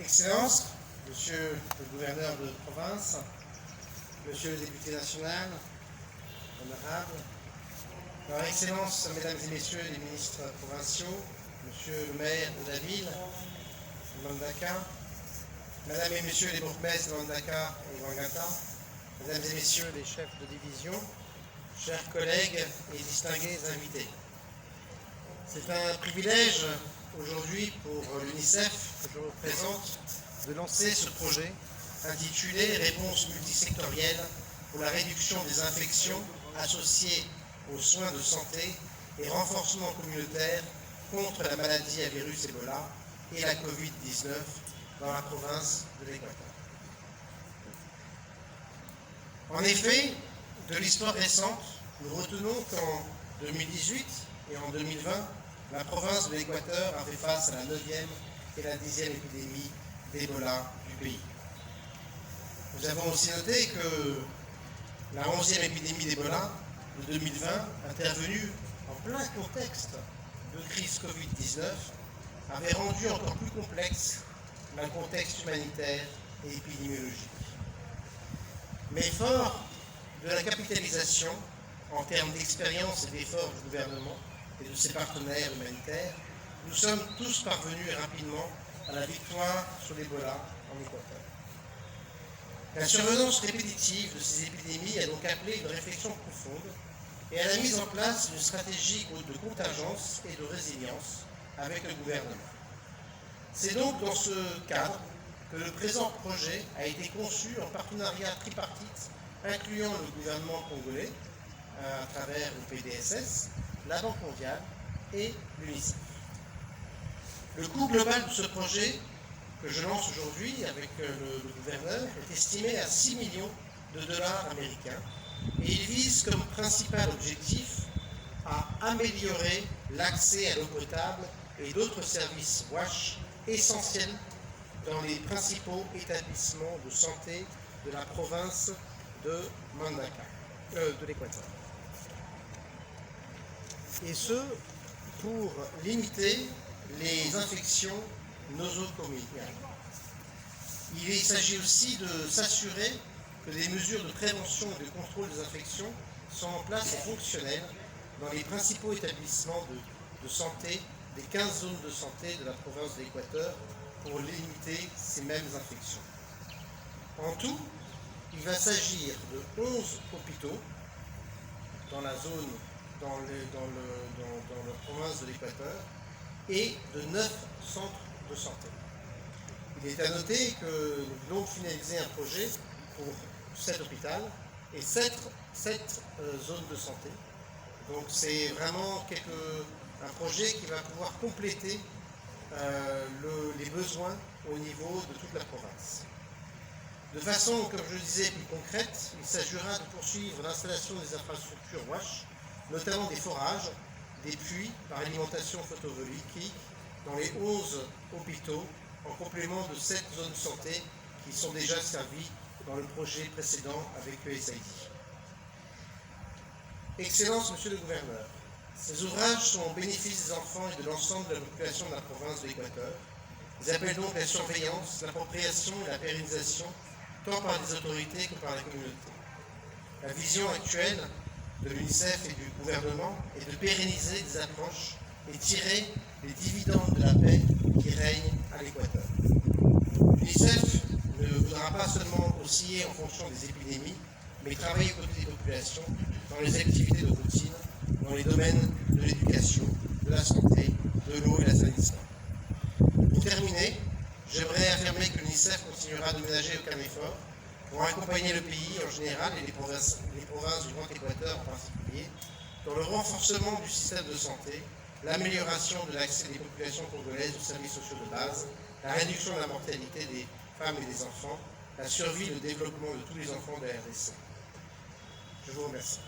Excellences, Monsieur le gouverneur de province, Monsieur le député national, honorable, Leur Excellence, Mesdames et Messieurs les ministres provinciaux, Monsieur le maire de la ville de Mbandaka, Mesdames et Messieurs les bourgmestres de Mbandaka et Ouangata, Mesdames et Messieurs les chefs de division, chers collègues et distingués invités. C'est un privilège aujourd'hui pour l'UNICEF que je représente de lancer ce projet intitulé « Réponse multisectorielle pour la réduction des infections associées aux soins de santé et renforcement communautaire contre la maladie à virus Ebola et la Covid-19 dans la province de l'Équateur ». En effet, de l'histoire récente, nous retenons qu'en 2018 et en 2020, la province de l'Équateur a fait face à la 9e et la 10e épidémie d'Ebola du pays. Nous avons aussi noté que la 11e épidémie d'Ebola de 2020, intervenue en plein contexte de crise Covid-19, avait rendu encore plus complexe le contexte humanitaire et épidémiologique. Mais fort de la capitalisation en termes d'expérience et d'efforts du gouvernement et de ses partenaires humanitaires, nous sommes tous parvenus rapidement à la victoire sur l'Ebola en Équateur. La survenance répétitive de ces épidémies a donc appelé une réflexion profonde et à la mise en place d'une stratégie de contingence et de résilience avec le gouvernement. C'est donc dans ce cadre que le présent projet a été conçu en partenariat tripartite incluant le gouvernement congolais à travers le PDSS, la Banque mondiale et l'UNICEF. Le coût global de ce projet que je lance aujourd'hui avec le gouverneur est estimé à 6 millions de dollars américains et il vise comme principal objectif à améliorer l'accès à l'eau potable et d'autres services WASH essentiels dans les principaux établissements de santé de la province de Mbandaka, de l'Équateur. Et ce, pour limiter les infections nosocomiales. Il s'agit aussi de s'assurer que les mesures de prévention et de contrôle des infections sont en place et fonctionnelles dans les principaux établissements de santé des 15 zones de santé de la province de l'Équateur pour limiter ces mêmes infections. En tout, il va s'agir de 11 hôpitaux dans la zone, dans la province de l'Équateur et de 9 centres de santé. Il est à noter que nous voulons finaliser un projet pour 7 hôpitaux et 7 zones de santé. Donc c'est vraiment un projet qui va pouvoir compléter les besoins au niveau de toute la province. De façon, comme je le disais, plus concrète, il s'agira de poursuivre l'installation des infrastructures WASH, notamment des forages, des puits par alimentation photovoltaïque dans les 11 hôpitaux, en complément de 7 zones de santé qui sont déjà servies dans le projet précédent avec USAID. Excellences, Monsieur le gouverneur, ces ouvrages sont au bénéfice des enfants et de l'ensemble de la population de la province de l'Équateur. Ils appellent donc la surveillance, l'appropriation et la pérennisation, tant par les autorités que par la communauté. La vision actuelle de l'UNICEF et du gouvernement est de pérenniser des approches et tirer les dividendes de la paix qui règne à l'Équateur. L'UNICEF ne voudra pas seulement osciller en fonction des épidémies, mais travailler aux côtés des populations dans les activités de routine, dans les domaines de l'éducation, de la santé, de l'eau et de l'assainissement. Pour terminer, j'aimerais affirmer que l'UNICEF continuera de ménager aucun effort pour accompagner le pays en général et les provinces du Grand Équateur en particulier dans le renforcement du système de santé, l'amélioration de l'accès des populations congolaises aux services sociaux de base, la réduction de la mortalité des femmes et des enfants, la survie et le développement de tous les enfants de la RDC. Je vous remercie.